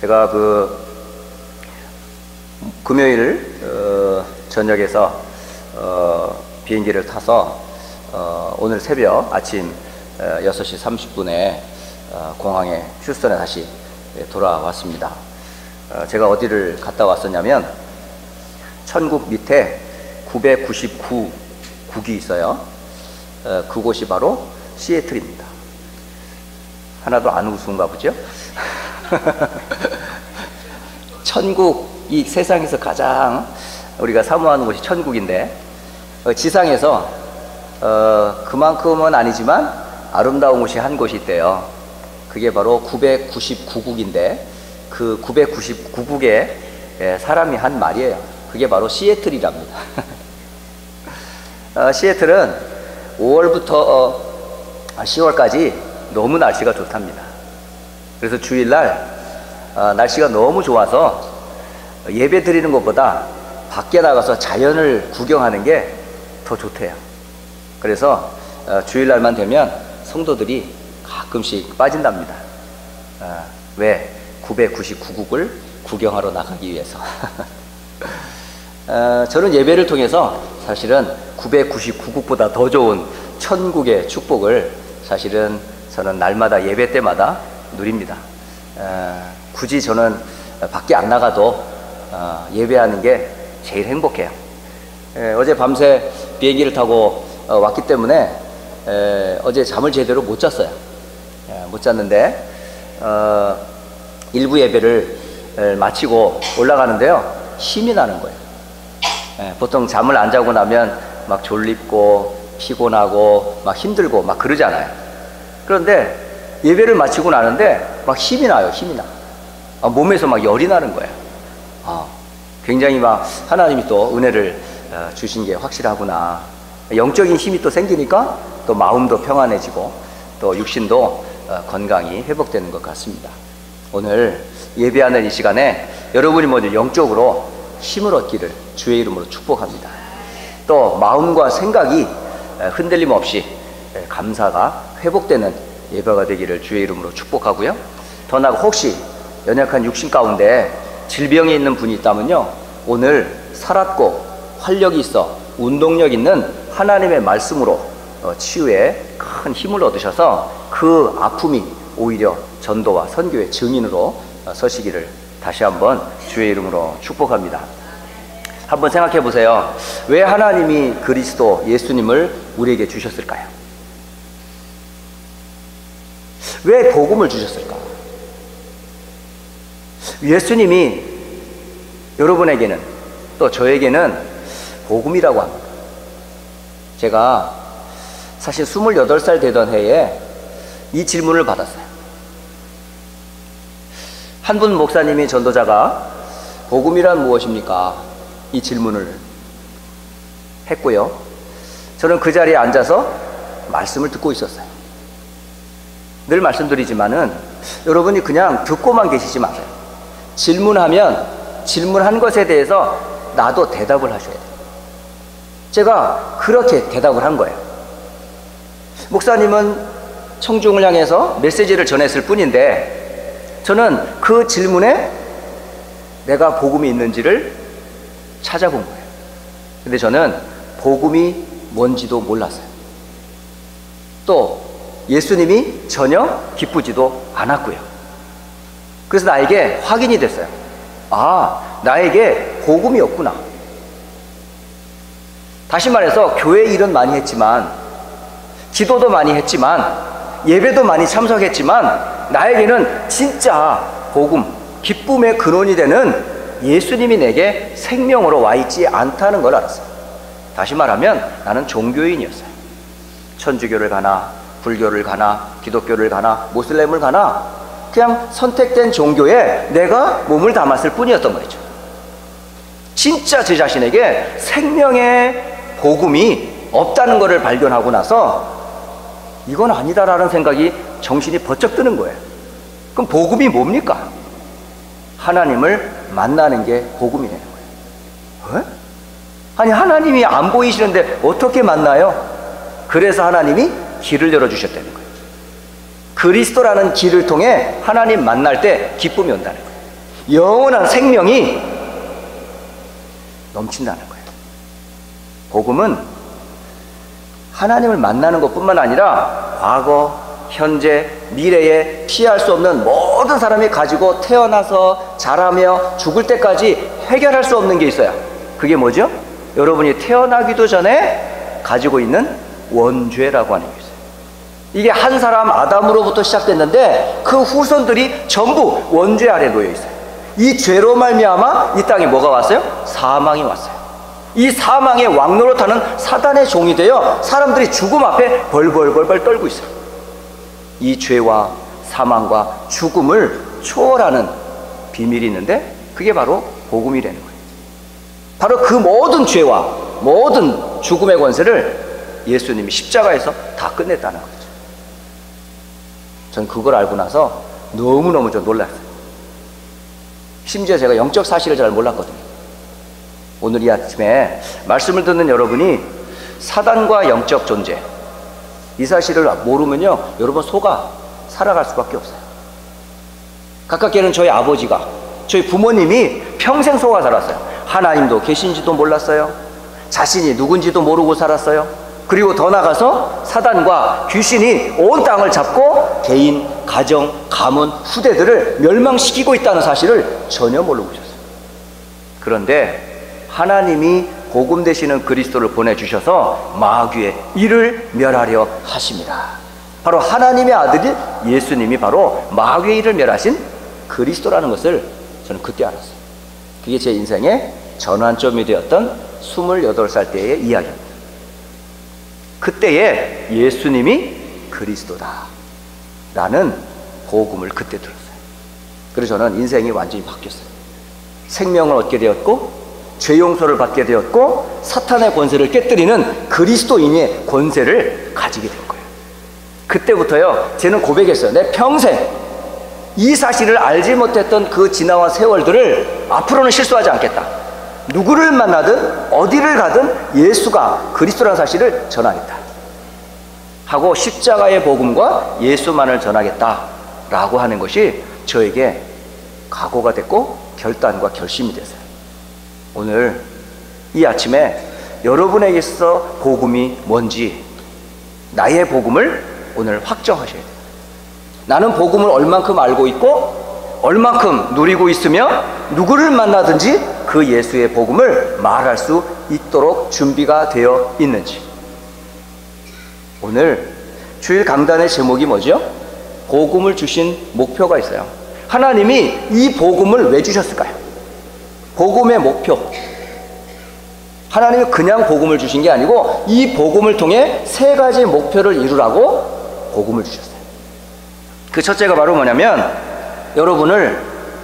제가 금요일 저녁에서 비행기를 타서 오늘 새벽 아침 6시 30분에 공항에 휴스턴에 다시 돌아왔습니다. 제가 어디를 갔다 왔었냐면 천국 밑에 999국이 있어요. 그곳이 바로 시애틀입니다. 하나도 안 우스운가 보죠? 천국, 이 세상에서 가장 우리가 사모하는 곳이 천국인데 지상에서 그만큼은 아니지만 아름다운 곳이 한 곳이 있대요. 그게 바로 999국인데 그 999국에 사람이 한 말이에요. 그게 바로 시애틀이랍니다. 시애틀은 5월부터 10월까지 너무 날씨가 좋답니다. 그래서 주일날 날씨가 너무 좋아서 예배 드리는 것보다 밖에 나가서 자연을 구경하는 게 더 좋대요. 그래서 주일날만 되면 성도들이 가끔씩 빠진답니다. 왜? 999국을 구경하러 나가기 위해서. 저는 예배를 통해서 사실은 999국보다 더 좋은 천국의 축복을 사실은 저는 날마다 예배 때마다 누립니다. 굳이 저는 밖에 안 나가도 예배하는 게 제일 행복해요. 어제 밤새 비행기를 타고 왔기 때문에 어제 잠을 제대로 못 잤어요. 못 잤는데 일부 예배를 마치고 올라가는데요, 힘이 나는 거예요. 보통 잠을 안 자고 나면 막 졸립고 피곤하고 막 힘들고 막 그러잖아요. 그런데 예배를 마치고 나는데 막 힘이 나요. 힘이 나. 몸에서 막 열이 나는 거예요. 굉장히 막 하나님이 또 은혜를 주신 게 확실하구나. 영적인 힘이 또 생기니까 또 마음도 평안해지고 또 육신도 건강이 회복되는 것 같습니다. 오늘 예배하는 이 시간에 여러분이 먼저 영적으로 힘을 얻기를 주의 이름으로 축복합니다. 또 마음과 생각이 흔들림 없이 감사가 회복되는 예배가 되기를 주의 이름으로 축복하고요. 더 나아가 혹시 연약한 육신 가운데 질병이 있는 분이 있다면요, 오늘 살았고 활력이 있어 운동력 있는 하나님의 말씀으로 치유에 큰 힘을 얻으셔서 그 아픔이 오히려 전도와 선교의 증인으로 서시기를 다시 한번 주의 이름으로 축복합니다. 한번 생각해 보세요. 왜 하나님이 그리스도 예수님을 우리에게 주셨을까요? 왜 복음을 주셨을까? 예수님이 여러분에게는 또 저에게는 복음이라고 합니다. 제가 사실 28살 되던 해에 이 질문을 받았어요. 한 분 목사님이, 전도자가 복음이란 무엇입니까? 이 질문을 했고요. 저는 그 자리에 앉아서 말씀을 듣고 있었어요. 늘 말씀드리지만은 여러분이 그냥 듣고만 계시지 마세요. 질문하면 질문한 것에 대해서 나도 대답을 하셔야 돼요. 제가 그렇게 대답을 한 거예요. 목사님은 청중을 향해서 메시지를 전했을 뿐인데 저는 그 질문에 내가 복음이 있는지를 찾아본 거예요. 근데 저는 복음이 뭔지도 몰랐어요. 또 예수님이 전혀 기쁘지도 않았고요. 그래서 나에게 확인이 됐어요. 나에게 복음이 없구나. 다시 말해서 교회 일은 많이 했지만, 기도도 많이 했지만, 예배도 많이 참석했지만 나에게는 진짜 복음, 기쁨의 근원이 되는 예수님이 내게 생명으로 와 있지 않다는 걸 알았어요. 다시 말하면 나는 종교인이었어요. 천주교를 가나 불교를 가나 기독교를 가나 모슬렘을 가나 그냥 선택된 종교에 내가 몸을 담았을 뿐이었던 거죠. 진짜 제 자신에게 생명의 복음이 없다는 것을 발견하고 나서 이건 아니다라는 생각이 정신이 번쩍 드는 거예요. 그럼 복음이 뭡니까? 하나님을 만나는 게 복음이 되는 거예요. 아니, 하나님이 안 보이시는데 어떻게 만나요? 그래서 하나님이 길을 열어주셨다는 거예요. 그리스도라는 길을 통해 하나님 만날 때 기쁨이 온다는 거예요. 영원한 생명이 넘친다는 거예요. 복음은 하나님을 만나는 것뿐만 아니라 과거, 현재, 미래에 피할 수 없는 모든 사람이 가지고 태어나서 자라며 죽을 때까지 해결할 수 없는 게 있어요. 그게 뭐죠? 여러분이 태어나기도 전에 가지고 있는 원죄라고 하는 게 있어요. 이게 한 사람 아담으로부터 시작됐는데 그 후손들이 전부 원죄 아래 놓여 있어요. 이 죄로 말미암아 이 땅에 뭐가 왔어요? 사망이 왔어요. 이 사망의 왕노릇하는 사단의 종이 되어 사람들이 죽음 앞에 벌벌벌벌 떨고 있어요. 이 죄와 사망과 죽음을 초월하는 비밀이 있는데 그게 바로 복음이라는 거예요. 바로 그 모든 죄와 모든 죽음의 권세를 예수님이 십자가에서 다 끝냈다는 거죠. 전 그걸 알고 나서 너무너무 좀 놀랐어요. 심지어 제가 영적 사실을 잘 몰랐거든요. 오늘 이 아침에 말씀을 듣는 여러분이 사단과 영적 존재, 이 사실을 모르면요, 여러분 속아 살아갈 수밖에 없어요. 가깝게는 저희 아버지가, 저희 부모님이 평생 속아 살았어요. 하나님도 계신지도 몰랐어요. 자신이 누군지도 모르고 살았어요. 그리고 더 나가서 사단과 귀신이 온 땅을 잡고 개인, 가정, 가문, 후대들을 멸망시키고 있다는 사실을 전혀 모르고 있었어요. 그런데 하나님이 복음 되시는 그리스도를 보내주셔서 마귀의 일을 멸하려 하십니다. 바로 하나님의 아들이 예수님이 바로 마귀의 일을 멸하신 그리스도라는 것을 저는 그때 알았어요. 그게 제 인생의 전환점이 되었던 28살 때의 이야기입니다. 그때에 예수님이 그리스도다 라는 복음을 그때 들었어요. 그래서 저는 인생이 완전히 바뀌었어요. 생명을 얻게 되었고 죄 용서를 받게 되었고 사탄의 권세를 깨뜨리는 그리스도인의 권세를 가지게 된 거예요. 그때부터요, 저는 고백했어요. 내 평생 이 사실을 알지 못했던 그 지나온 세월들을 앞으로는 실수하지 않겠다. 누구를 만나든 어디를 가든 예수가 그리스도라는 사실을 전하겠다 하고 십자가의 복음과 예수만을 전하겠다라고 하는 것이 저에게 각오가 됐고 결단과 결심이 됐어요. 오늘 이 아침에 여러분에게 있어 복음이 뭔지, 나의 복음을 오늘 확정하셔야 돼요. 나는 복음을 얼만큼 알고 있고 얼만큼 누리고 있으며 누구를 만나든지 그 예수의 복음을 말할 수 있도록 준비가 되어 있는지. 오늘 주일 강단의 제목이 뭐죠? 복음을 주신 목표가 있어요. 하나님이 이 복음을 왜 주셨을까요? 복음의 목표. 하나님이 그냥 복음을 주신 게 아니고 이 복음을 통해 3가지 목표를 이루라고 복음을 주셨어요. 그 첫째가 바로 뭐냐면 여러분을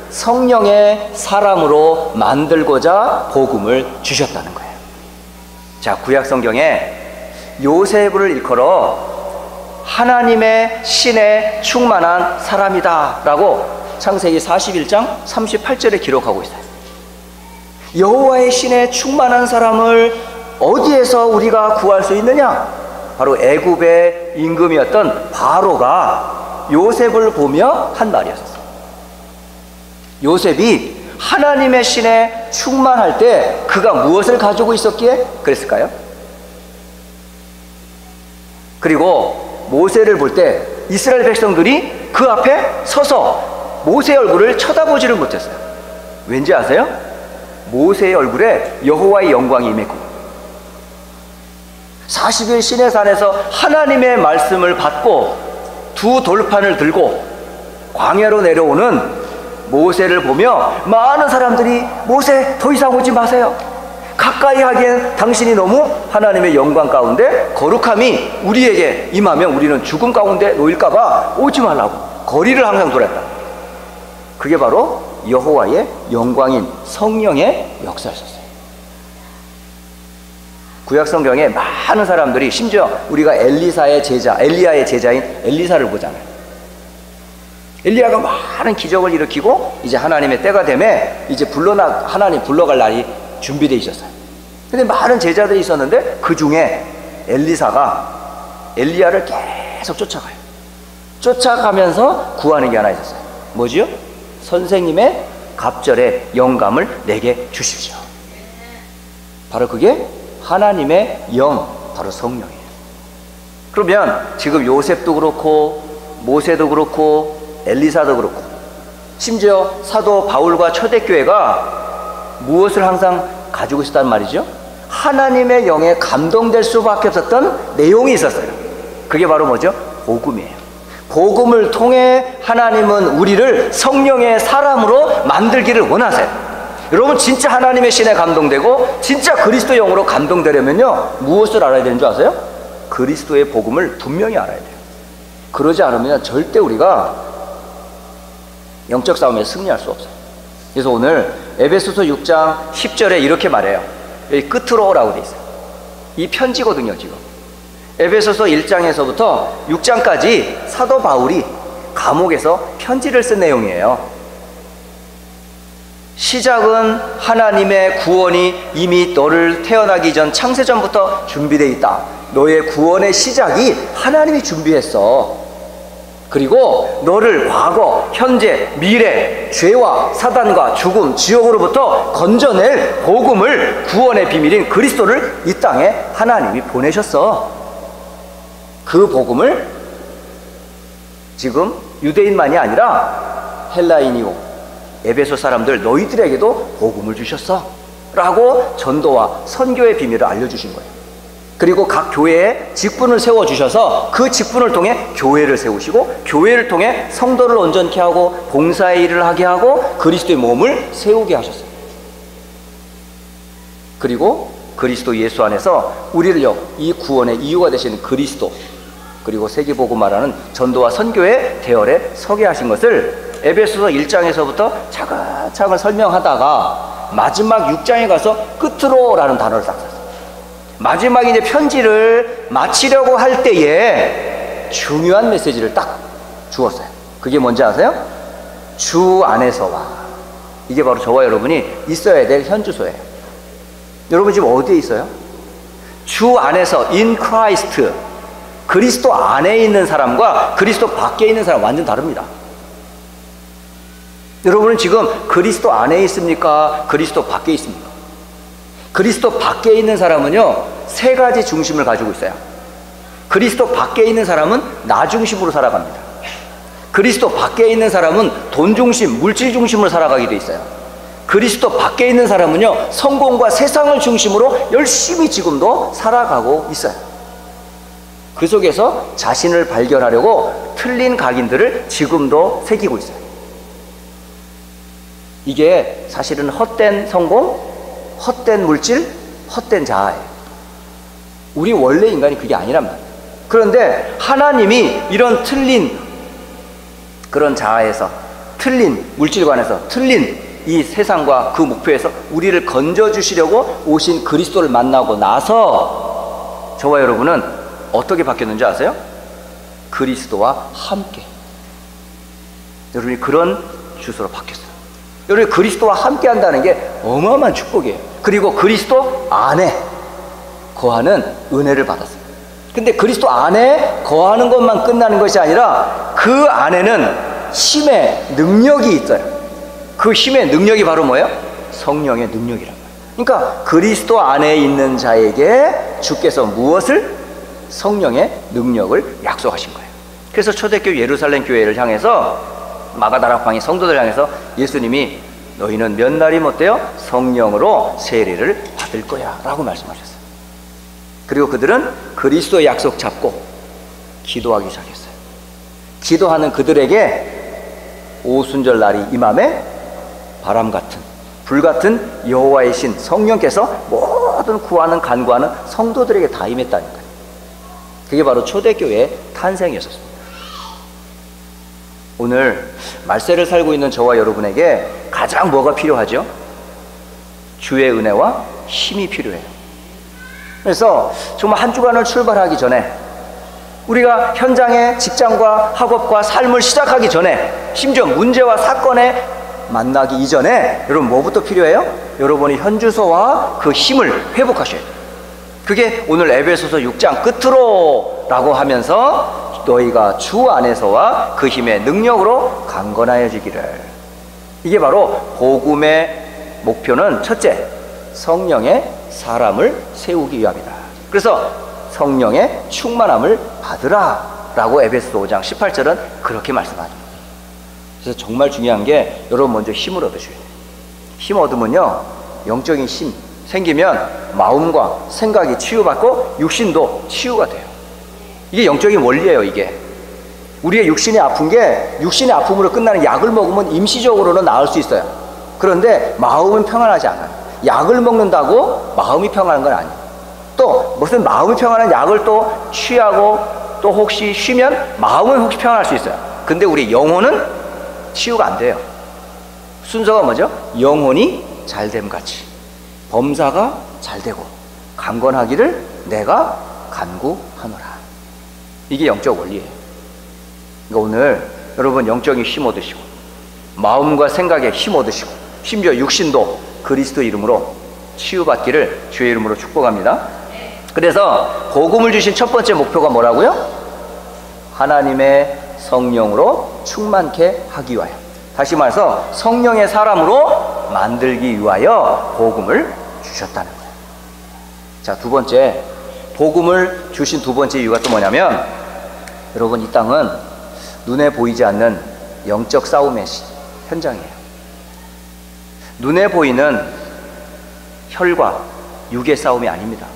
성령의 사람으로 만들고자 복음을 주셨다는 거예요. 자, 구약 성경에 요셉을 일컬어 하나님의 신에 충만한 사람이다 라고 창세기 41장 38절에 기록하고 있어요. 여호와의 신에 충만한 사람을 어디에서 우리가 구할 수 있느냐? 바로 애굽의 임금이었던 바로가 요셉을 보며 한 말이었어요. 요셉이 하나님의 신에 충만할 때 그가 무엇을 가지고 있었기에 그랬을까요? 그리고 모세를 볼 때 이스라엘 백성들이 그 앞에 서서 모세의 얼굴을 쳐다보지를 못했어요. 왠지 아세요? 모세의 얼굴에 여호와의 영광이 임했고 40일 시내산에서 하나님의 말씀을 받고 2 돌판을 들고 광야로 내려오는 모세를 보며 많은 사람들이 모세 더 이상 오지 마세요. 가까이 하기엔 당신이 너무 하나님의 영광 가운데 거룩함이 우리에게 임하면 우리는 죽음 가운데 놓일까봐 오지 말라고 거리를 항상 돌았다. 그게 바로 여호와의 영광인 성령의 역사였었어요. 구약 성경에 많은 사람들이, 심지어 우리가 엘리야의 제자인 엘리사를 보잖아요. 엘리야가 많은 기적을 일으키고 이제 하나님의 때가 되매 이제 하나님 불러갈 날이 준비되어 있었어요. 근데 많은 제자들이 있었는데 그 중에 엘리사가 엘리야를 계속 쫓아가요. 쫓아가면서 구하는 게 하나 있었어요. 뭐지요? 선생님의 갑절의 영감을 내게 주십시오. 바로 그게 하나님의 영, 바로 성령이에요. 그러면 지금 요셉도 그렇고 모세도 그렇고 엘리사도 그렇고 심지어 사도 바울과 초대교회가 무엇을 항상 가지고 있었단 말이죠? 하나님의 영에 감동될 수밖에 없었던 내용이 있었어요. 그게 바로 뭐죠? 복음이에요. 복음을 통해 하나님은 우리를 성령의 사람으로 만들기를 원하세요. 여러분, 진짜 하나님의 신에 감동되고 진짜 그리스도 영으로 감동되려면요, 무엇을 알아야 되는 줄 아세요? 그리스도의 복음을 분명히 알아야 돼요. 그러지 않으면 절대 우리가 영적 싸움에 승리할 수 없어요. 그래서 오늘 에베소서 6장 10절에 이렇게 말해요. 여기 끝으로 오라고 돼 있어요. 이 편지거든요. 지금 에베소서 1장에서부터 6장까지 사도 바울이 감옥에서 편지를 쓴 내용이에요. 시작은 하나님의 구원이 이미 너를 태어나기 전 창세전부터 준비되어 있다. 너의 구원의 시작이 하나님이 준비했어. 그리고 너를 과거, 현재, 미래, 죄와 사단과 죽음, 지옥으로부터 건져낼 복음을, 구원의 비밀인 그리스도를 이 땅에 하나님이 보내셨어. 그 복음을 지금 유대인만이 아니라 헬라인이고 에베소 사람들 너희들에게도 복음을 주셨어 라고 전도와 선교의 비밀을 알려주신 거예요. 그리고 각 교회에 직분을 세워주셔서 그 직분을 통해 교회를 세우시고 교회를 통해 성도를 온전케 하고 봉사의 일을 하게 하고 그리스도의 몸을 세우게 하셨어요. 그리고 그리스도 예수 안에서 우리를요, 이 구원의 이유가 되시는 그리스도, 그리고 세계복음화라는 전도와 선교의 대열에 서게 하신 것을 에베소서 1장에서부터 차근차근 설명하다가 마지막 6장에 가서 끝으로 라는 단어를 딱 썼어요. 마지막에 이제 편지를 마치려고 할 때에 중요한 메시지를 딱 주었어요. 그게 뭔지 아세요? 주 안에서와. 이게 바로 저와 여러분이 있어야 될 현주소예요. 여러분 지금 어디에 있어요? 주 안에서, in Christ. 그리스도 안에 있는 사람과 그리스도 밖에 있는 사람 완전 다릅니다. 여러분은 지금 그리스도 안에 있습니까? 그리스도 밖에 있습니까? 그리스도 밖에 있는 사람은요, 세 가지 중심을 가지고 있어요. 그리스도 밖에 있는 사람은 나 중심으로 살아갑니다. 그리스도 밖에 있는 사람은 돈 중심, 물질 중심으로 살아가게 돼 있어요. 그리스도 밖에 있는 사람은요, 성공과 세상을 중심으로 열심히 지금도 살아가고 있어요. 그 속에서 자신을 발견하려고 틀린 각인들을 지금도 새기고 있어요. 이게 사실은 헛된 성공, 헛된 물질, 헛된 자아예요. 우리 원래 인간이 그게 아니란 말이에요. 그런데 하나님이 이런 틀린 그런 자아에서, 틀린 물질관에서, 틀린 이 세상과 그 목표에서 우리를 건져주시려고 오신 그리스도를 만나고 나서 저와 여러분은 어떻게 바뀌었는지 아세요? 그리스도와 함께. 여러분이 그런 주소로 바뀌었어요. 여러분이 그리스도와 함께 한다는 게 어마어마한 축복이에요. 그리고 그리스도 안에 거하는 은혜를 받았어요. 근데 그리스도 안에 거하는 것만 끝나는 것이 아니라 그 안에는 힘의 능력이 있어요. 그 힘의 능력이 바로 뭐예요? 성령의 능력이란 말이에요. 그러니까 그리스도 안에 있는 자에게 주께서 무엇을? 성령의 능력을 약속하신 거예요. 그래서 초대교회 예루살렘 교회를 향해서, 마가다락방의 성도들 향해서 예수님이 너희는 몇 날이 못되어 성령으로 세례를 받을 거야 라고 말씀하셨어요. 그리고 그들은 그리스도의 약속 잡고 기도하기 시작했어요. 기도하는 그들에게 오순절 날이 임함에 바람 같은, 불 같은 여호와의 신 성령께서 모든 구하는 간구하는 성도들에게 다 임했다니까요. 그게 바로 초대교회의 탄생이었습니다. 오늘 말세를 살고 있는 저와 여러분에게 가장 뭐가 필요하죠? 주의 은혜와 힘이 필요해요. 그래서 정말 한 주간을 출발하기 전에, 우리가 현장의 직장과 학업과 삶을 시작하기 전에, 심지어 문제와 사건에 만나기 이전에 여러분 뭐부터 필요해요? 여러분이 현주소와 그 힘을 회복하셔야 돼요. 그게 오늘 에베소서 6장 끝으로 라고 하면서 너희가 주 안에서와 그 힘의 능력으로 강건하여지기를. 이게 바로 복음의 목표는 첫째, 성령의 사람을 세우기 위함이다. 그래서 성령의 충만함을 받으라 라고 에베소서 5장 18절은 그렇게 말씀하죠. 그래서 정말 중요한 게 여러분 먼저 힘을 얻으셔야 돼요. 힘 얻으면요, 영적인 힘 생기면 마음과 생각이 치유받고 육신도 치유가 돼요. 이게 영적인 원리예요. 이게 우리의 육신이 아픈 게 육신의 아픔으로 끝나는 약을 먹으면 임시적으로는 나을 수 있어요. 그런데 마음은 평안하지 않아요. 약을 먹는다고 마음이 평안한 건 아니에요. 또 무슨 마음이 평안한 약을 또 취하고 또 혹시 쉬면 마음은 혹시 평안할 수 있어요. 근데 우리 영혼은 치유가 안 돼요. 순서가 뭐죠? 영혼이 잘됨 같이 범사가 잘되고 강건하기를 내가 간구하노라. 이게 영적 원리예요. 그러니까 오늘 여러분 영적인 힘 얻으시고 마음과 생각에 힘 얻으시고 심지어 육신도 그리스도 이름으로 치유받기를 주의 이름으로 축복합니다. 그래서 복음을 주신 첫 번째 목표가 뭐라고요? 하나님의 성령으로 충만케 하기 위하여, 다시 말해서 성령의 사람으로 만들기 위하여 복음을 주셨다는 거예요. 자, 두 번째, 복음을 주신 두 번째 이유가 또 뭐냐면, 여러분 이 땅은 눈에 보이지 않는 영적 싸움의 현장이에요. 눈에 보이는 혈과 육의 싸움이 아닙니다.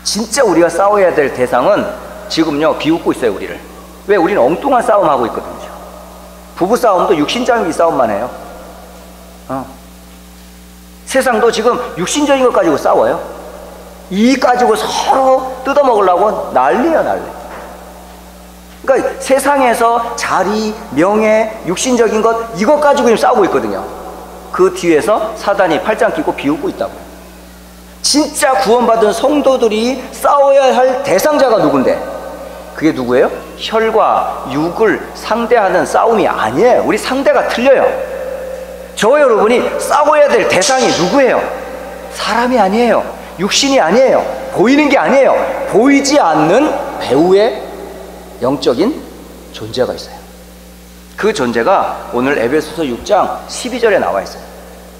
진짜 우리가 싸워야 될 대상은 지금요 비웃고 있어요. 우리를. 왜? 우리는 엉뚱한 싸움하고 있거든요. 부부싸움도 육신적인 싸움만 해요. 세상도 지금 육신적인 것 가지고 싸워요. 이 가지고 서로 뜯어먹으려고 난리야 난리. 그러니까 세상에서 자리, 명예, 육신적인 것 이것 가지고 지금 싸우고 있거든요. 그 뒤에서 사단이 팔짱 끼고 비웃고 있다고요. 진짜 구원받은 성도들이 싸워야 할 대상자가 누군데? 그게 누구예요? 혈과 육을 상대하는 싸움이 아니에요. 우리 상대가 틀려요. 저 여러분이 싸워야 될 대상이 누구예요? 사람이 아니에요. 육신이 아니에요. 보이는 게 아니에요. 보이지 않는 배우의 영적인 존재가 있어요. 그 존재가 오늘 에베소서 6장 12절에 나와 있어요.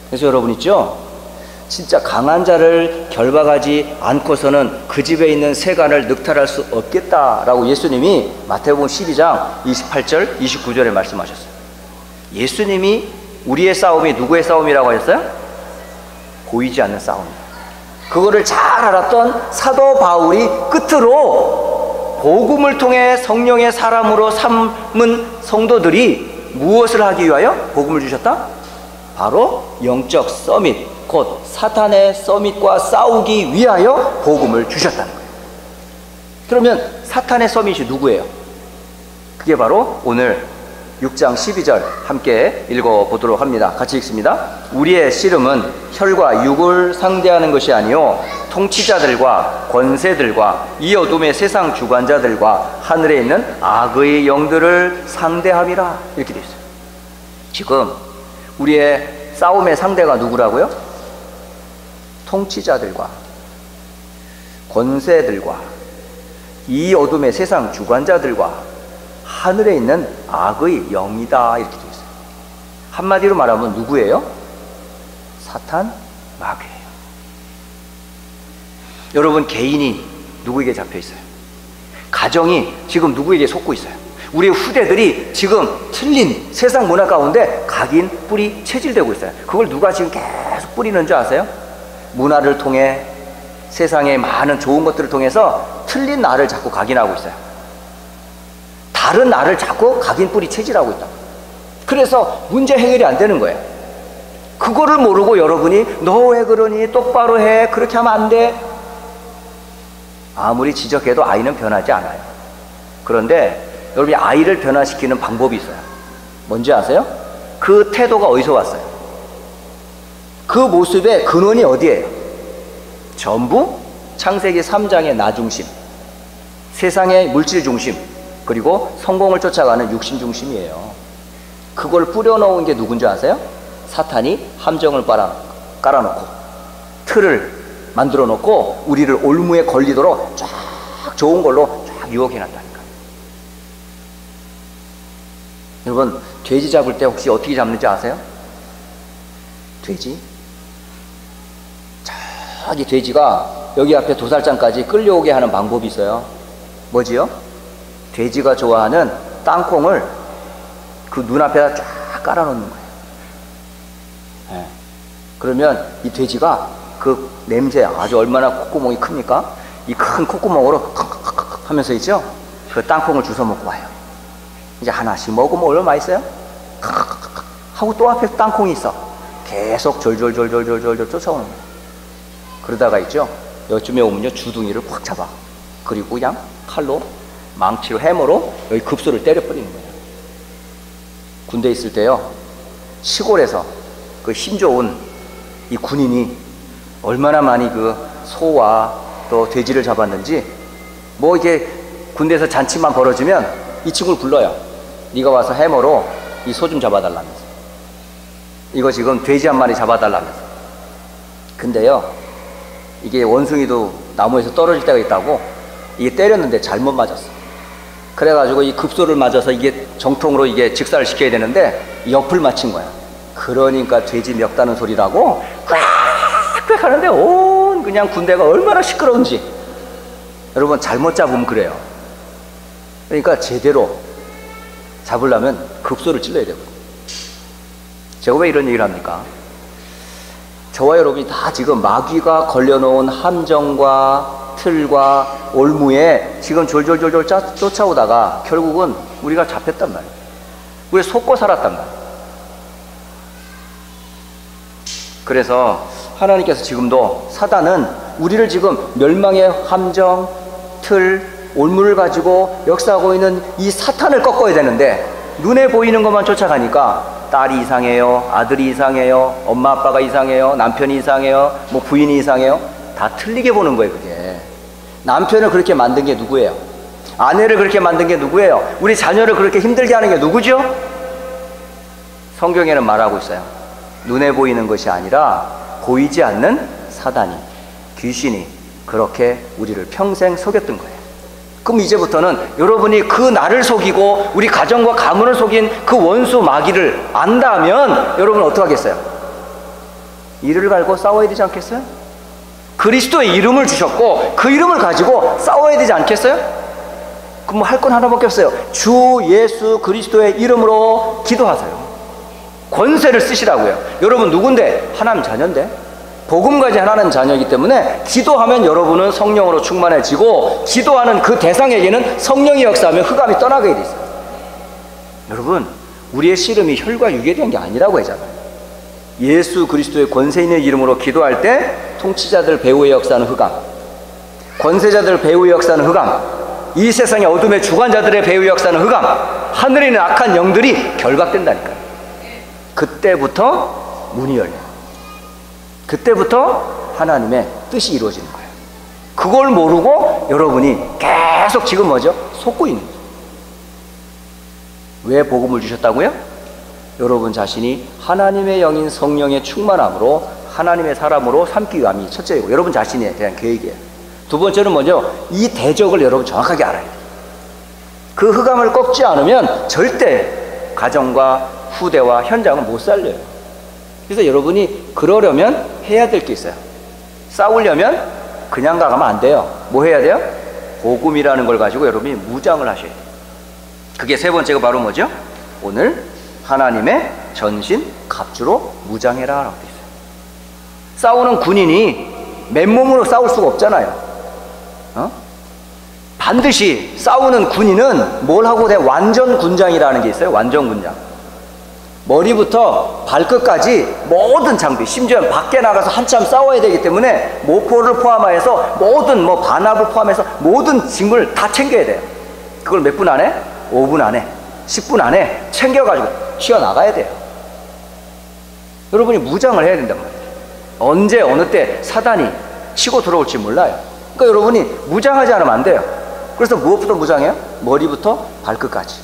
그래서 여러분 있죠? 진짜 강한 자를 결박하지 않고서는 그 집에 있는 세간을 늑탈할 수 없겠다라고 예수님이 마태복음 12장 28절 29절에 말씀하셨어요. 예수님이 우리의 싸움이 누구의 싸움이라고 하셨어요? 보이지 않는 싸움이에요. 그거를 잘 알았던 사도 바울이 끝으로 복음을 통해 성령의 사람으로 삼은 성도들이 무엇을 하기 위하여 복음을 주셨다? 바로 영적 서밋, 곧 사탄의 서밋과 싸우기 위하여 복음을 주셨다는 거예요. 그러면 사탄의 서밋이 누구예요? 그게 바로 오늘 6장 12절 함께 읽어보도록 합니다. 같이 읽습니다. 우리의 씨름은 혈과 육을 상대하는 것이 아니요 통치자들과 권세들과 이 어둠의 세상 주관자들과 하늘에 있는 악의 영들을 상대함이라. 이렇게 되어 있어요. 지금 우리의 싸움의 상대가 누구라고요? 통치자들과 권세들과 이 어둠의 세상 주관자들과 하늘에 있는 악의 영이다. 이렇게 되어 있어요. 한마디로 말하면 누구예요? 사탄, 마귀예요. 여러분 개인이 누구에게 잡혀 있어요? 가정이 지금 누구에게 속고 있어요? 우리 후대들이 지금 틀린 세상 문화 가운데 각인, 뿌리, 체질되고 있어요. 그걸 누가 지금 계속 뿌리는 줄 아세요? 문화를 통해 세상의 많은 좋은 것들을 통해서 틀린 나를 자꾸 각인하고 있어요. 다른 나를 자꾸 각인, 뿌리, 체질하고 있다. 그래서 문제 해결이 안 되는 거예요. 그거를 모르고 여러분이 너 왜 그러니? 똑바로 해. 그렇게 하면 안 돼. 아무리 지적해도 아이는 변하지 않아요. 그런데 여러분이 아이를 변화시키는 방법이 있어요. 뭔지 아세요? 그 태도가 어디서 왔어요? 그 모습의 근원이 어디예요? 전부 창세기 3장의 나 중심, 세상의 물질 중심, 그리고 성공을 쫓아가는 육신 중심이에요. 그걸 뿌려놓은 게 누군지 아세요? 사탄이 함정을 깔아놓고 틀을 만들어 놓고 우리를 올무에 걸리도록 쫙 좋은 걸로 쫙 유혹해놨다니까. 여러분 돼지 잡을 때 혹시 어떻게 잡는지 아세요? 돼지. 저기 돼지가 여기 앞에 도살장까지 끌려오게 하는 방법이 있어요. 뭐지요? 돼지가 좋아하는 땅콩을 그 눈앞에다 쫙 깔아놓는 거예요. 네. 그러면 이 돼지가 그 냄새, 아주 얼마나 콧구멍이 큽니까? 이 큰 콧구멍으로 하면서 있죠? 그 땅콩을 주워 먹고 와요. 이제 하나씩 먹으면 얼마나 맛있어요? 하고 또 앞에 땅콩이 있어. 계속 졸졸졸졸졸졸 쫓아오는 거예요. 그러다가 있죠? 여쯤에 오면요, 주둥이를 꽉 잡아. 그리고 그냥 칼로, 망치로, 해머로 여기 급소를 때려버리는 거예요. 군대에 있을 때요, 시골에서 그 힘 좋은 이 군인이 얼마나 많이 그 소와 또 돼지를 잡았는지, 뭐 이게 군대에서 잔치만 벌어지면 이 친구를 불러요. 네가 와서 해머로 이 소 좀 잡아달라면서, 이거 지금 돼지 한 마리 잡아달라면서. 근데요, 이게 원숭이도 나무에서 떨어질 때가 있다고, 이게 때렸는데 잘못 맞았어. 그래가지고 이 급소를 맞아서 이게 정통으로 이게 직사를 시켜야 되는데 옆을 맞힌 거야. 그러니까 돼지 멱다는 소리라고 꽥꽥 하는데 온 그냥 군대가 얼마나 시끄러운지. 여러분, 잘못 잡으면 그래요. 그러니까 제대로 잡으려면 급소를 찔러야 되거든요. 제가 왜 이런 얘기를 합니까? 저와 여러분이 다 지금 마귀가 걸려놓은 함정과 틀과 올무에 지금 졸졸졸졸 쫓아오다가 결국은 우리가 잡혔단 말이에요. 우리 속고 살았단 말이에요. 그래서 하나님께서 지금도, 사단은 우리를 지금 멸망의 함정, 틀, 올무를 가지고 역사하고 있는 이 사탄을 꺾어야 되는데, 눈에 보이는 것만 쫓아가니까 딸이 이상해요, 아들이 이상해요, 엄마 아빠가 이상해요, 남편이 이상해요, 뭐 부인이 이상해요. 다 틀리게 보는 거예요. 그게 남편을 그렇게 만든 게 누구예요? 아내를 그렇게 만든 게 누구예요? 우리 자녀를 그렇게 힘들게 하는 게 누구죠? 성경에는 말하고 있어요. 눈에 보이는 것이 아니라 보이지 않는 사단이, 귀신이 그렇게 우리를 평생 속였던 거예요. 그럼 이제부터는 여러분이 그 나를 속이고 우리 가정과 가문을 속인 그 원수 마귀를 안다면 여러분은 어떡하겠어요? 이를 갈고 싸워야 되지 않겠어요? 그리스도의 이름을 주셨고 그 이름을 가지고 싸워야 되지 않겠어요? 그럼 뭐 할 건 하나밖에 없어요. 주 예수 그리스도의 이름으로 기도하세요. 권세를 쓰시라고요. 여러분 누군데? 하나님 자녀인데, 복음 가진 하나님 자녀이기 때문에 기도하면 여러분은 성령으로 충만해지고, 기도하는 그 대상에게는 성령이 역사하며 흑암이 떠나게 돼 있어요. 여러분, 우리의 씨름이 혈과 육에 대한 게 아니라고 하잖아요. 예수 그리스도의 권세 있는 이름으로 기도할 때 통치자들 배후의 역사는 흑암, 권세자들 배후의 역사는 흑암, 이 세상의 어둠의 주관자들의 배후의 역사는 흑암, 하늘에 있는 악한 영들이 결박된다니까요. 그때부터 문이 열려요. 그때부터 하나님의 뜻이 이루어지는 거예요. 그걸 모르고 여러분이 계속 지금 뭐죠? 속고 있는 거예요. 왜 복음을 주셨다고요? 여러분 자신이 하나님의 영인 성령의 충만함으로 하나님의 사람으로 삼기 위함이 첫째이고, 여러분 자신에 대한 계획이에요. 두 번째는 뭐죠? 이 대적을 여러분 정확하게 알아야 돼요. 그 흑암을 꺾지 않으면 절대 가정과 후대와 현장을 못 살려요. 그래서 여러분이 그러려면 해야 될 게 있어요. 싸우려면 그냥 가면 안 돼요. 뭐 해야 돼요? 복음이라는 걸 가지고 여러분이 무장을 하셔야 돼요. 그게 세 번째가 바로 뭐죠? 오늘 하나님의 전신 갑주로 무장해라 라고 돼 있어요. 싸우는 군인이 맨몸으로 싸울 수가 없잖아요. 반드시 싸우는 군인은 뭘 하고 돼? 완전 군장이라는 게 있어요. 완전 군장. 머리부터 발끝까지 모든 장비, 심지어 밖에 나가서 한참 싸워야 되기 때문에 모포를 포함해서 모든 뭐 반합을 포함해서 모든 짐을 다 챙겨야 돼요. 그걸 몇 분 안에? 5분 안에, 10분 안에 챙겨가지고 튀어나가야 돼요. 여러분이 무장을 해야 된단 말이에요. 언제 어느 때 사단이 치고 들어올지 몰라요. 그러니까 여러분이 무장하지 않으면 안 돼요. 그래서 무엇부터 무장해요? 머리부터 발끝까지.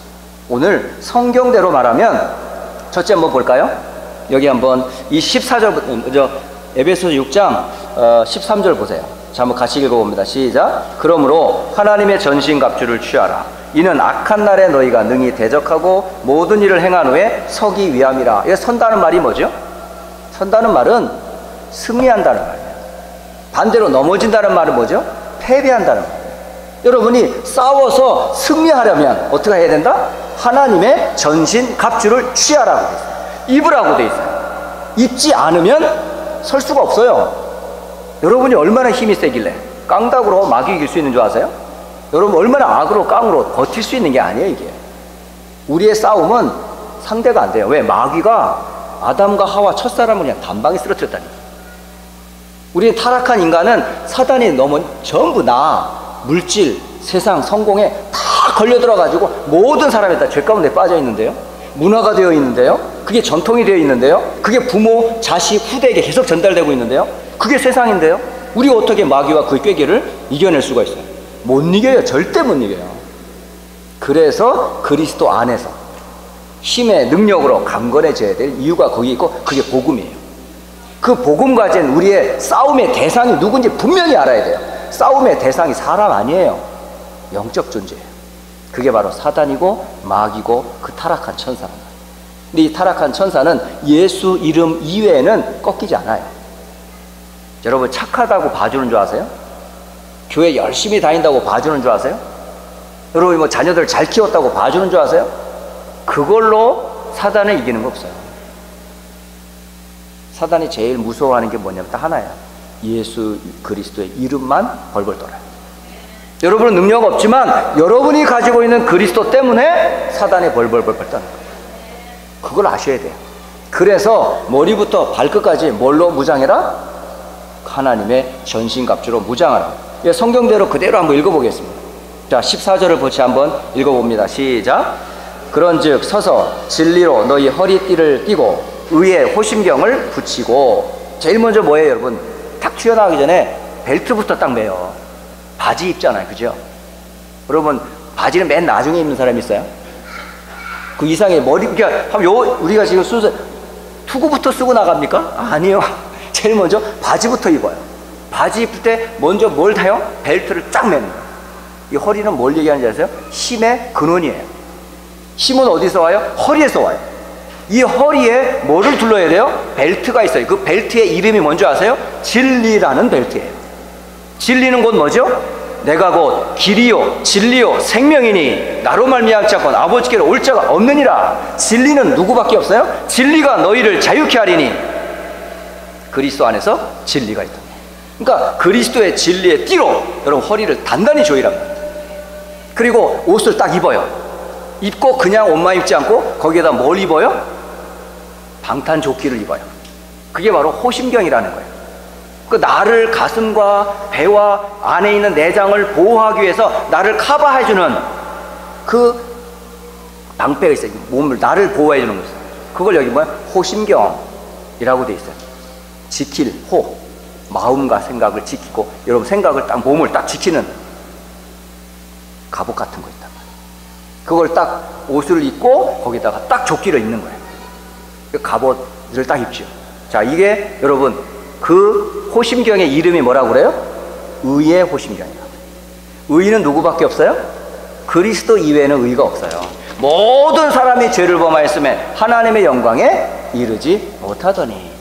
오늘 성경대로 말하면 첫째 한번 볼까요? 여기 한번 이 14절, 에베소서 6장 13절 보세요. 자, 한번 같이 읽어봅니다. 시작. 그러므로 하나님의 전신갑주를 취하라. 이는 악한 날에 너희가 능히 대적하고 모든 일을 행한 후에 서기 위함이라. 이게 선다는 말이 뭐죠? 선다는 말은 승리한다는 말이에요. 반대로 넘어진다는 말은 뭐죠? 패배한다는 말이에요. 여러분이 싸워서 승리하려면 어떻게 해야 된다? 하나님의 전신 갑주를 취하라고 돼 있어요. 입으라고 돼 있어요. 입지 않으면 설 수가 없어요. 여러분이 얼마나 힘이 세길래 깡닭으로 마귀 이길 수 있는 줄 아세요? 여러분 얼마나 악으로 깡으로 버틸 수 있는 게 아니에요. 이게 우리의 싸움은 상대가 안 돼요. 왜? 마귀가 아담과 하와 첫사람을 그냥 단방에 쓰러뜨렸다니. 우리는 타락한 인간은 사단이 넘은 전부 물질, 세상, 성공에 다 걸려들어가지고 모든 사람이 다 죄 가운데 빠져 있는데요. 문화가 되어 있는데요. 그게 전통이 되어 있는데요. 그게 부모, 자식, 후대에게 계속 전달되고 있는데요. 그게 세상인데요. 우리가 어떻게 마귀와 그의 꾀기를 이겨낼 수가 있어요? 못 이겨요. 절대 못 이겨요. 그래서 그리스도 안에서 힘의 능력으로 강건해져야 될 이유가 거기 있고, 그게 복음이에요. 그 복음 가진 우리의 싸움의 대상이 누군지 분명히 알아야 돼요. 싸움의 대상이 사람 아니에요. 영적 존재예요. 그게 바로 사단이고 마귀고 그 타락한 천사입니다. 근데 이 타락한 천사는 예수 이름 이외에는 꺾이지 않아요. 여러분 착하다고 봐주는 줄 아세요? 교회 열심히 다닌다고 봐주는 줄 아세요? 여러분 뭐 자녀들 잘 키웠다고 봐주는 줄 아세요? 그걸로 사단을 이기는 거 없어요. 사단이 제일 무서워하는 게 뭐냐면 딱 하나야. 예수 그리스도의 이름만 벌벌 떨어요. 여러분은 능력 없지만 여러분이 가지고 있는 그리스도 때문에 사단이 벌벌벌 떠는 거예요. 그걸 아셔야 돼요. 그래서 머리부터 발끝까지 뭘로 무장해라? 하나님의 전신갑주로 무장하라. 성경대로 그대로 한번 읽어보겠습니다. 자, 14절을 같이 한번 읽어봅니다. 시작. 그런즉 서서 진리로 너희 허리띠를 띠고 의의 호심경을 붙이고. 제일 먼저 뭐예요, 여러분? 딱 튀어나가기 전에 벨트부터 딱 매요. 바지 입잖아요, 그죠? 여러분 바지는 맨 나중에 입는 사람이 있어요? 그 이상의 머리, 그러니까 우리가 지금 순서 투구부터 쓰고 나갑니까? 아니요. 제일 먼저 바지부터 입어요. 바지 입을 때 먼저 뭘 타요? 벨트를 쫙 매는 거예요. 이 허리는 뭘 얘기하는지 아세요? 힘의 근원이에요. 힘은 어디서 와요? 허리에서 와요. 이 허리에 뭐를 둘러야 돼요? 벨트가 있어요. 그 벨트의 이름이 뭔지 아세요? 진리라는 벨트예요. 진리는 곧 뭐죠? 내가 곧 길이요 진리요 생명이니 나로 말미암지 않고는 아버지께로 올 자가 없느니라. 진리는 누구밖에 없어요? 진리가 너희를 자유케 하리니. 그리스도 안에서 진리가 있다. 그러니까 그리스도의 진리의 띠로 여러분 허리를 단단히 조이랍니다. 그리고 옷을 딱 입어요. 입고 그냥 옷만 입지 않고 거기에다 뭘 입어요? 방탄조끼를 입어요. 그게 바로 호심경이라는 거예요. 그 나를 가슴과 배와 안에 있는 내장을 보호하기 위해서 나를 커버해주는 그 방패가 있어요. 몸을 나를 보호해주는 거죠. 그걸 여기 뭐야? 호심경이라고 돼 있어요. 지킬 호, 마음과 생각을 지키고 여러분 생각을 딱 몸을 딱 지키는 갑옷 같은 거 있단 말이에요. 그걸 딱 옷을 입고 거기다가 딱 조끼를 입는 거예요. 그 갑옷을 딱 입죠. 자, 이게 여러분 그 호심경의 이름이 뭐라고 그래요? 의의 호심경이라고. 의는 누구밖에 없어요? 그리스도 이외에는 의가 없어요. 모든 사람이 죄를 범하였으면 하나님의 영광에 이르지 못하더니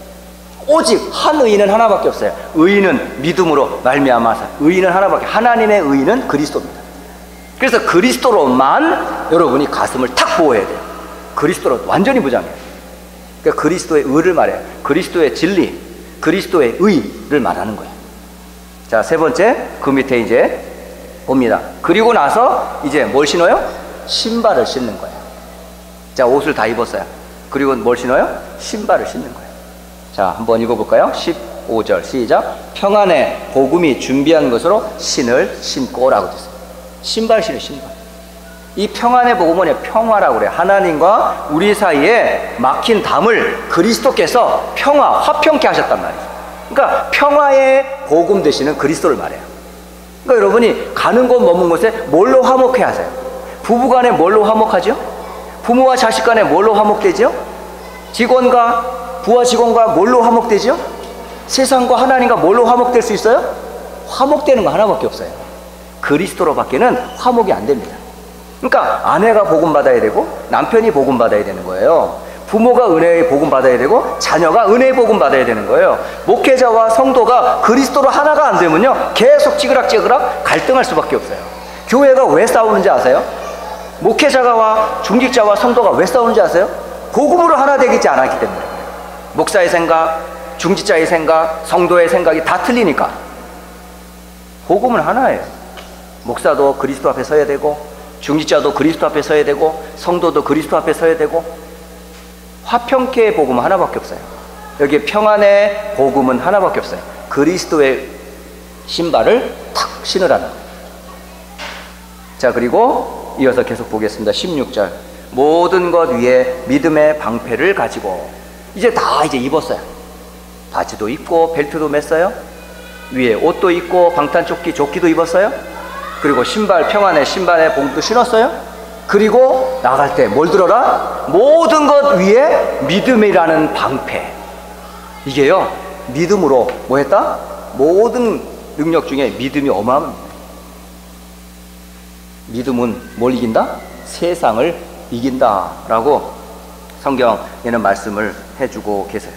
오직 한 의인은 하나밖에 없어요. 의인은 믿음으로 말미암아서. 의인은 하나밖에. 하나님의 의인은 그리스도입니다. 그래서 그리스도로만 여러분이 가슴을 탁 보호해야 돼요. 그리스도로 완전히 무장해요. 그러니까 그리스도의 의를 말해요. 그리스도의 진리, 그리스도의 의를 말하는 거예요. 자, 세 번째, 그 밑에 이제 봅니다. 그리고 나서 이제 뭘 신어요? 신발을 신는 거예요. 자, 옷을 다 입었어요. 그리고 뭘 신어요? 신발을 신는 거예요. 자, 한번 읽어볼까요? 15절 시작. 평안의 복음이 준비한 것으로 신을 신고 라고 됐어요. 신발 신을 신발. 이 평안의 복음은 평화라고 그래요. 하나님과 우리 사이에 막힌 담을 그리스도께서 평화, 화평케 하셨단 말이에요. 그러니까 평화의 복음 되시는 그리스도를 말해요. 그러니까 여러분이 가는 곳 머문 곳에 뭘로 화목해 하세요? 부부간에 뭘로 화목하죠? 부모와 자식 간에 뭘로 화목되죠? 직원과 부하 직원과 뭘로 화목되죠? 세상과 하나님과 뭘로 화목될 수 있어요? 화목되는 거 하나밖에 없어요. 그리스도로 밖에는 화목이 안 됩니다. 그러니까 아내가 복음 받아야 되고 남편이 복음 받아야 되는 거예요. 부모가 은혜의 복음 받아야 되고 자녀가 은혜의 복음 받아야 되는 거예요. 목회자와 성도가 그리스도로 하나가 안 되면요 계속 찌그락찌그락 갈등할 수밖에 없어요. 교회가 왜 싸우는지 아세요? 목회자와 중직자와 성도가 왜 싸우는지 아세요? 복음으로 하나 되겠지 않았기 때문에. 목사의 생각, 중직자의 생각, 성도의 생각이 다 틀리니까. 복음은 하나예요. 목사도 그리스도 앞에 서야 되고, 중직자도 그리스도 앞에 서야 되고, 성도도 그리스도 앞에 서야 되고. 화평케의 복음은 하나밖에 없어요. 여기 평안의 복음은 하나밖에 없어요. 그리스도의 신발을 탁 신으라는 거예요. 자, 그리고 이어서 계속 보겠습니다. 16절. 모든 것 위에 믿음의 방패를 가지고. 이제 다 입었어요. 바지도 입고 벨트도 맸어요. 위에 옷도 입고 방탄조끼 조끼도 입었어요. 그리고 신발, 평안의 신발의 봉도 신었어요. 그리고 나갈 때 뭘 들어라? 모든 것 위에 믿음이라는 방패. 이게요 믿음으로 뭐 했다? 모든 능력 중에 믿음이 어마어마합니다. 믿음은 뭘 이긴다? 세상을 이긴다 라고 성경에는 말씀을 해주고 계세요.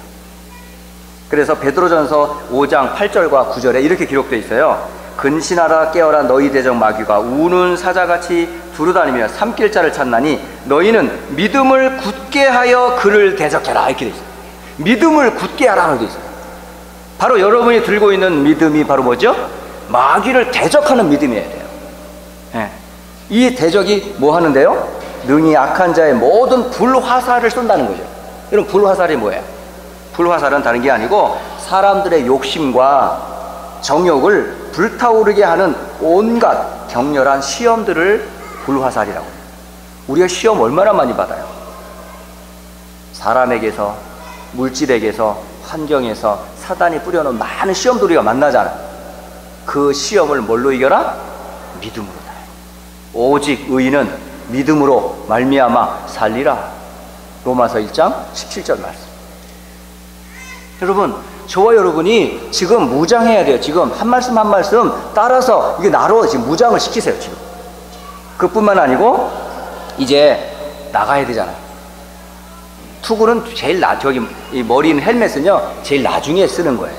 그래서 베드로전서 5장 8절과 9절에 이렇게 기록되어 있어요. 근신하라 깨어라 너희 대적 마귀가 우는 사자같이 두루다니며 삼킬 자를 찾나니 너희는 믿음을 굳게 하여 그를 대적해라 이렇게 되어 있어요. 믿음을 굳게 하라고 되어 있어요. 바로 여러분이 들고 있는 믿음이 바로 뭐죠? 마귀를 대적하는 믿음이어야 돼요. 네. 이 대적이 뭐 하는데요? 능히 악한 자의 모든 불화살을 쏜다는 거죠. 여러분 불화살이 뭐예요? 불화살은 다른 게 아니고 사람들의 욕심과 정욕을 불타오르게 하는 온갖 격렬한 시험들을 불화살이라고 해요. 우리가 시험 얼마나 많이 받아요? 사람에게서, 물질에게서, 환경에서 사단이 뿌려놓은 많은 시험들 우리가 만나잖아요. 그 시험을 뭘로 이겨라? 믿음으로다. 오직 의인은 믿음으로 말미암아 살리라. 로마서 1장 17절 말씀. 여러분, 저와 여러분이 지금 무장해야 돼요. 지금 한 말씀 한 말씀 따라서 이게 나로 지금 무장을 시키세요. 지금 그뿐만 아니고 이제 나가야 되잖아요. 투구는 제일 저기 이 머리 있는 헬멧은요 제일 나중에 쓰는 거예요.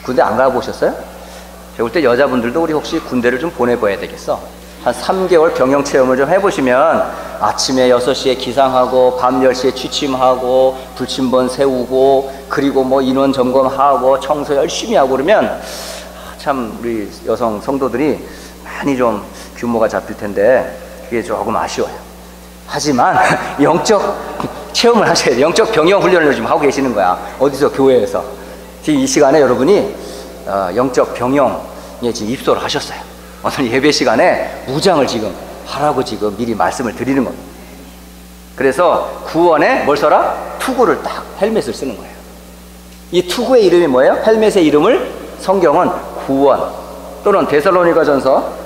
군대 안 가보셨어요? 제가 볼 때 여자분들도 우리 혹시 군대를 좀 보내봐야 되겠어. 한 3개월 병영 체험을 좀 해보시면 아침에 6시에 기상하고 밤 10시에 취침하고 불침번 세우고 그리고 뭐 인원 점검하고 청소 열심히 하고 그러면 참 우리 여성 성도들이 많이 좀 규모가 잡힐 텐데 그게 조금 아쉬워요. 하지만 영적 체험을 하셔야 돼요. 영적 병영 훈련을 지금 하고 계시는 거야. 어디서? 교회에서. 지금 이 시간에 여러분이 영적 병영에 지금 입소를 하셨어요. 오늘 예배 시간에 무장을 지금 하라고 지금 미리 말씀을 드리는 겁니다. 그래서 구원에 뭘 써라? 투구를 딱 헬멧을 쓰는 거예요. 이 투구의 이름이 뭐예요? 헬멧의 이름을 성경은 구원 또는 데살로니가전서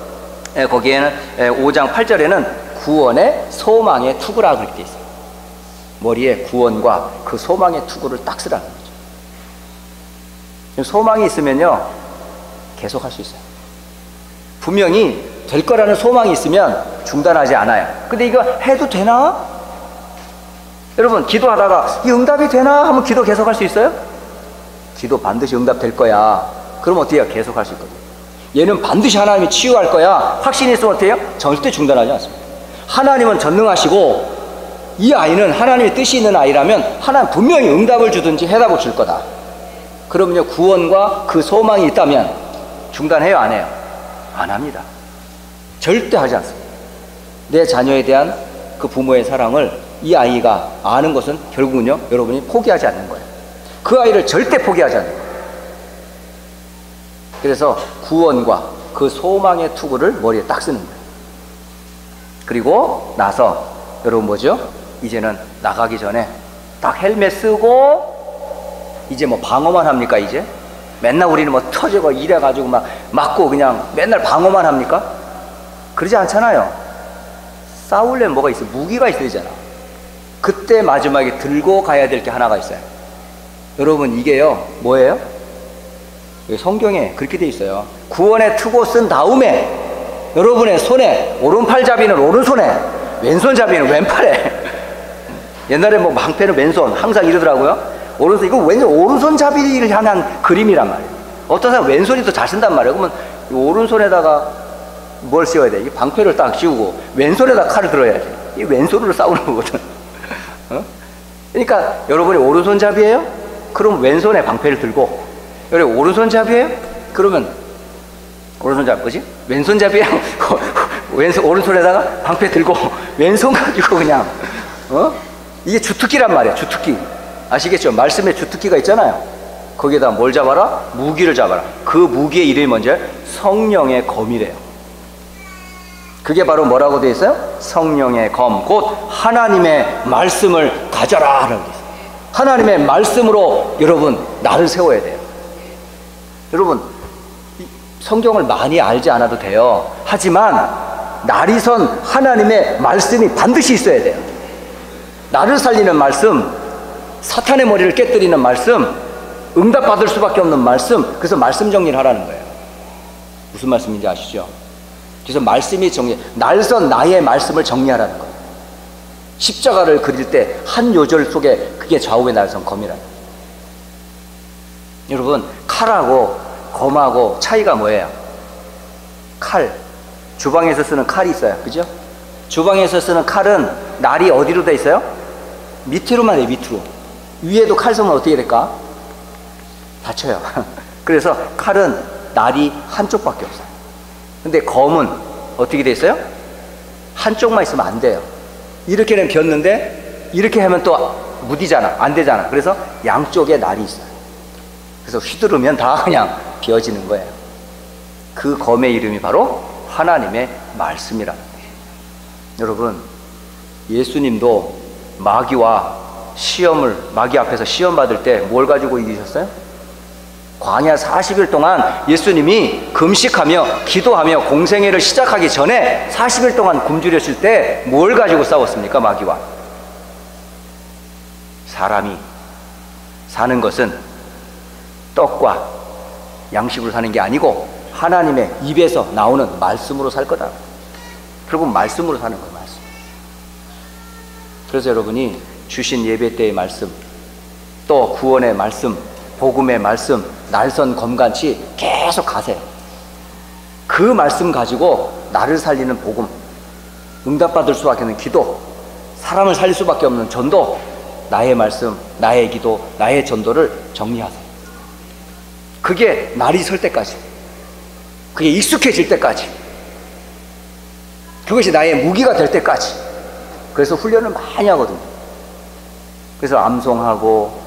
거기에는 5장 8절에는 구원의 소망의 투구라고 그렇게 돼 있어요. 머리에 구원과 그 소망의 투구를 딱 쓰라는 거죠. 소망이 있으면요 계속 할 수 있어요. 분명히 될 거라는 소망이 있으면 중단하지 않아요. 근데 이거 해도 되나? 여러분 기도하다가 이 응답이 되나? 하면 기도 계속 할 수 있어요? 기도 반드시 응답될 거야. 그럼 어떻게 해요? 계속 할 수 있거든요. 얘는 반드시 하나님이 치유할 거야. 확신이 있으면 어떻게 해요? 절대 중단하지 않습니다. 하나님은 전능하시고 이 아이는 하나님의 뜻이 있는 아이라면 하나님 분명히 응답을 주든지 해답을 줄 거다. 그러면요 구원과 그 소망이 있다면 중단해요? 안 해요? 안 합니다. 절대 하지 않습니다. 내 자녀에 대한 그 부모의 사랑을 이 아이가 아는 것은 결국은요 여러분이 포기하지 않는 거예요. 그 아이를 절대 포기하지 않는 거예요. 그래서 구원과 그 소망의 투구를 머리에 딱 쓰는 거예요. 그리고 나서 여러분 뭐죠? 이제는 나가기 전에 딱 헬멧 쓰고 이제 뭐 방어만 합니까? 이제 맨날 우리는 뭐 터지고 이래가지고 막 맞고 그냥 맨날 방어만 합니까? 그러지 않잖아요. 싸우려면 뭐가 있어? 무기가 있어야 되잖아. 그때 마지막에 들고 가야 될 게 하나가 있어요. 여러분 이게요 뭐예요? 성경에 그렇게 돼 있어요. 구원의 투구 쓴 다음에 여러분의 손에 오른팔잡이는 오른손에 왼손잡이는 왼팔에 옛날에 뭐 방패는 왼손 항상 이러더라고요. 오른손, 이거 왼손, 오른손잡이를 향한 그림이란 말이에요. 어떤 사람 왼손이 더 잘 쓴단 말이에요. 그러면 이 오른손에다가 뭘 씌워야 돼? 이 방패를 딱 씌우고 왼손에다 칼을 들어야지. 이 왼손으로 싸우는 거거든. 그러니까 여러분이 오른손잡이에요? 그럼 왼손에 방패를 들고, 여러분 오른손잡이에요? 그러면 오른손잡이 뭐지? 왼손잡이에요? 오른손에다가 방패 들고 왼손 가지고 그냥 이게 주특기란 말이에요. 주특기 아시겠죠? 말씀에 주특기가 있잖아요. 거기에다 뭘 잡아라? 무기를 잡아라. 그 무기의 이름이 뭔지 성령의 검이래요. 그게 바로 뭐라고 되어 있어요? 성령의 검, 곧 하나님의 말씀을 가져라 라고 되어 있어요. 하나님의 말씀으로 여러분 나를 세워야 돼요. 여러분 성경을 많이 알지 않아도 돼요. 하지만 날이 선 하나님의 말씀이 반드시 있어야 돼요. 나를 살리는 말씀, 사탄의 머리를 깨뜨리는 말씀, 응답받을 수밖에 없는 말씀. 그래서 말씀 정리를 하라는 거예요. 무슨 말씀인지 아시죠? 그래서 말씀이 정리, 날선 나의 말씀을 정리하라는 거예요. 십자가를 그릴 때 한 요절 속에 그게 좌우의 날선 검이라는 거예요. 여러분 칼하고 검하고 차이가 뭐예요? 칼, 주방에서 쓰는 칼이 있어요. 그죠? 주방에서 쓰는 칼은 날이 어디로 돼 있어요? 밑으로만 해요. 밑으로. 위에도 칼 쏘면 어떻게 될까? 다쳐요. 그래서 칼은 날이 한쪽밖에 없어요. 근데 검은 어떻게 돼 있어요? 한쪽만 있으면 안 돼요. 이렇게는 겼는데 이렇게 하면 또 무디잖아. 안 되잖아. 그래서 양쪽에 날이 있어요. 그래서 휘두르면 다 그냥 비어지는 거예요. 그 검의 이름이 바로 하나님의 말씀이라는 거예요. 여러분 예수님도 마귀 앞에서 시험 받을 때 뭘 가지고 이기셨어요? 광야 40일 동안 예수님이 금식하며 기도하며 공생애를 시작하기 전에 40일 동안 굶주렸을 때 뭘 가지고 싸웠습니까? 마귀와. 사람이 사는 것은 떡과 양식으로 사는 게 아니고 하나님의 입에서 나오는 말씀으로 살 거다. 결국 말씀으로 사는 거예요. 말씀. 그래서 여러분이 주신 예배 때의 말씀, 또 구원의 말씀, 복음의 말씀, 날선 검같이 계속 가세요. 그 말씀 가지고 나를 살리는 복음, 응답받을 수밖에 없는 기도, 사람을 살릴 수밖에 없는 전도, 나의 말씀, 나의 기도, 나의 전도를 정리하세요. 그게 날이 설 때까지, 그게 익숙해질 때까지, 그것이 나의 무기가 될 때까지. 그래서 훈련을 많이 하거든요. 그래서 암송하고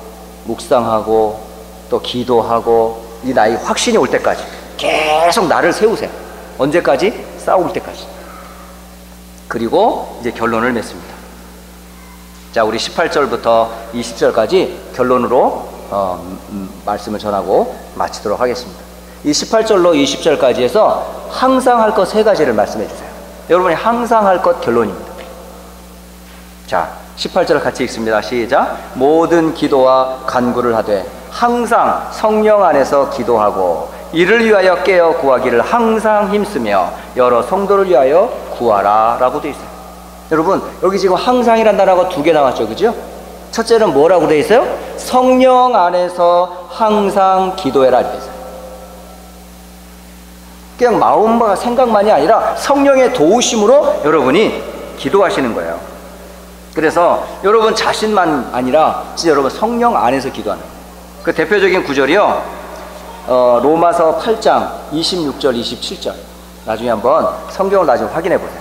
묵상하고 또 기도하고 이 나의 확신이 올 때까지 계속 나를 세우세요. 언제까지? 싸울 때까지. 그리고 이제 결론을 맺습니다. 자, 우리 18절부터 20절까지 결론으로 말씀을 전하고 마치도록 하겠습니다. 이 18절로 20절까지 해서 항상 할 것 3가지를 말씀해 주세요. 여러분이 항상 할 것 결론입니다. 자, 18절 같이 읽습니다. 시작. 모든 기도와 간구를 하되 항상 성령 안에서 기도하고 이를 위하여 깨어 구하기를 항상 힘쓰며 여러 성도를 위하여 구하라 라고 되어 있어요. 여러분 여기 지금 항상이란 단어가 2개 나왔죠. 그죠? 첫째는 뭐라고 되어 있어요? 성령 안에서 항상 기도해라 이렇게 있어요. 그냥 마음과 생각만이 아니라 성령의 도우심으로 여러분이 기도하시는 거예요. 그래서 여러분 자신만 아니라 진짜 여러분 성령 안에서 기도하는 거예요. 그 대표적인 구절이요, 로마서 8장 26절 27절. 나중에 한번 성경을 나중에 확인해 보세요.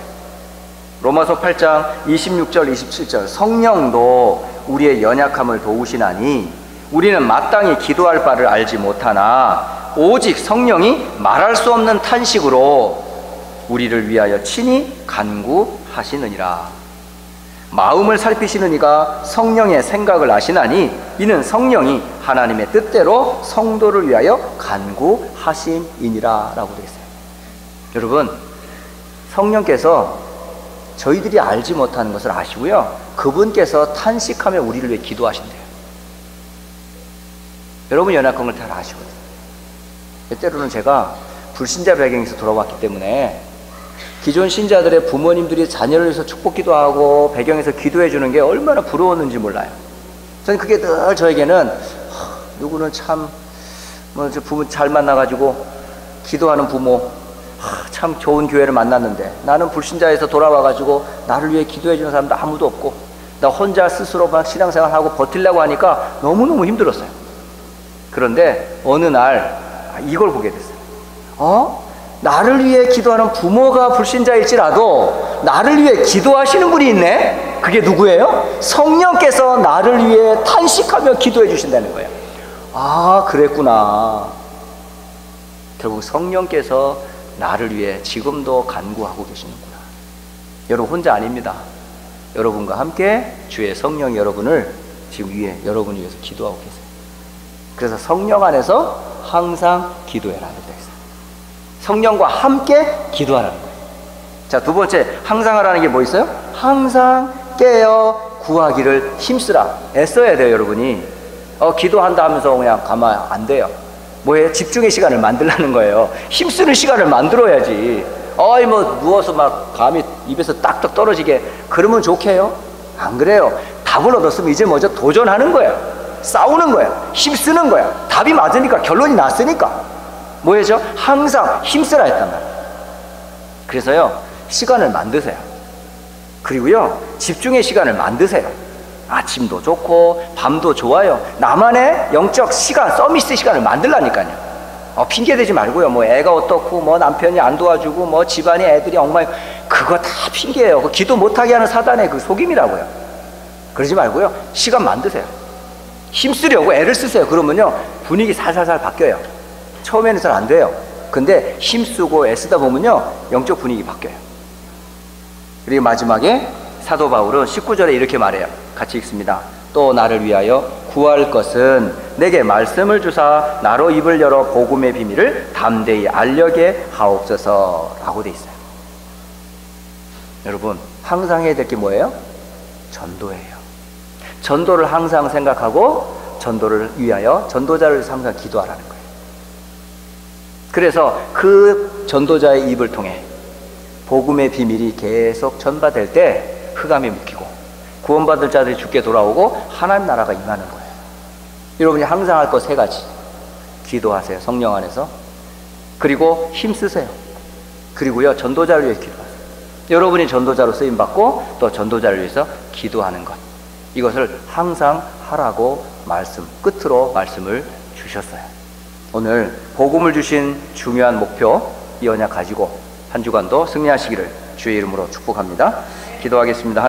로마서 8장 26절 27절. 성령도 우리의 연약함을 도우시나니 우리는 마땅히 기도할 바를 알지 못하나 오직 성령이 말할 수 없는 탄식으로 우리를 위하여 친히 간구하시느니라. 마음을 살피시는 이가 성령의 생각을 아시나니 이는 성령이 하나님의 뜻대로 성도를 위하여 간구하심이니라 라고 되어 있어요. 여러분 성령께서 저희들이 알지 못하는 것을 아시고요, 그분께서 탄식하며 우리를 위해 기도하신대요. 여러분 연약한 걸 잘 아시거든요. 때로는 제가 불신자 배경에서 돌아왔기 때문에 기존 신자들의 부모님들이 자녀를 위해서 축복기도 하고 배경에서 기도해 주는 게 얼마나 부러웠는지 몰라요. 저는 그게 늘 저에게는 누구는 참 부모 잘 만나가지고 기도하는 부모, 참 좋은 교회를 만났는데 나는 불신자에서 돌아와가지고 나를 위해 기도해 주는 사람도 아무도 없고 나 혼자 스스로 막 신앙생활하고 버틸려고 하니까 너무너무 힘들었어요. 그런데 어느 날 이걸 보게 됐어요. 나를 위해 기도하는 부모가 불신자일지라도 나를 위해 기도하시는 분이 있네? 그게 누구예요? 성령께서 나를 위해 탄식하며 기도해 주신다는 거예요. 아, 그랬구나. 결국 성령께서 나를 위해 지금도 간구하고 계시는구나. 여러분 혼자 아닙니다. 여러분과 함께 주의 성령이 여러분을 지금 여러분을 위해서 기도하고 계세요. 그래서 성령 안에서 항상 기도해라는 데 있어요. 성령과 함께 기도하라는 거예요. 자, 두 번째, 항상 하라는 게 뭐 있어요? 항상 깨어 구하기를 힘쓰라. 애써야 돼요, 여러분이. 기도한다 하면서 그냥 가만 안 돼요. 뭐예요? 집중의 시간을 만들라는 거예요. 힘쓰는 시간을 만들어야지. 누워서 막 감이 입에서 딱딱 떨어지게 그러면 좋게요? 안 그래요. 답을 얻었으면 이제 먼저 도전하는 거예요. 싸우는 거예요. 힘쓰는 거예요. 답이 맞으니까, 결론이 났으니까. 뭐예요? 항상 힘쓰라 했단 말이에요. 그래서요, 시간을 만드세요. 그리고요, 집중의 시간을 만드세요. 아침도 좋고 밤도 좋아요. 나만의 영적 시간, 서비스 시간을 만들라니까요. 핑계 대지 말고요. 뭐 애가 어떻고 뭐 남편이 안 도와주고 뭐 집안이 애들이 엉망이, 그거 다 핑계예요. 그 기도 못하게 하는 사단의 그 속임이라고요. 그러지 말고요, 시간 만드세요. 힘쓰려고 애를 쓰세요. 그러면요, 분위기 살살살 바뀌어요. 처음에는 잘 안 돼요. 근데 힘쓰고 애쓰다 보면요, 영적 분위기 바뀌어요. 그리고 마지막에 사도 바울은 19절에 이렇게 말해요. 같이 읽습니다. 또 나를 위하여 구할 것은 내게 말씀을 주사 나로 입을 열어 복음의 비밀을 담대히 알려게 하옵소서라고 돼 있어요. 여러분, 항상 해야 될 게 뭐예요? 전도예요. 전도를 항상 생각하고 전도를 위하여 전도자를 위해서 항상 기도하라는 거예요. 그래서 그 전도자의 입을 통해 복음의 비밀이 계속 전파될 때 흑암이 묶이고 구원받을 자들이 죽게 돌아오고 하나님 나라가 임하는 거예요. 여러분이 항상 할 것 세 가지. 기도하세요, 성령 안에서. 그리고 힘쓰세요. 그리고요, 전도자를 위해 기도하세요. 여러분이 전도자로 쓰임받고 또 전도자를 위해서 기도하는 것, 이것을 항상 하라고 끝으로 말씀을 주셨어요. 오늘 복음을 주신 중요한 목표, 이 언약 가지고 한 주간도 승리하시기를 주의 이름으로 축복합니다. 기도하겠습니다.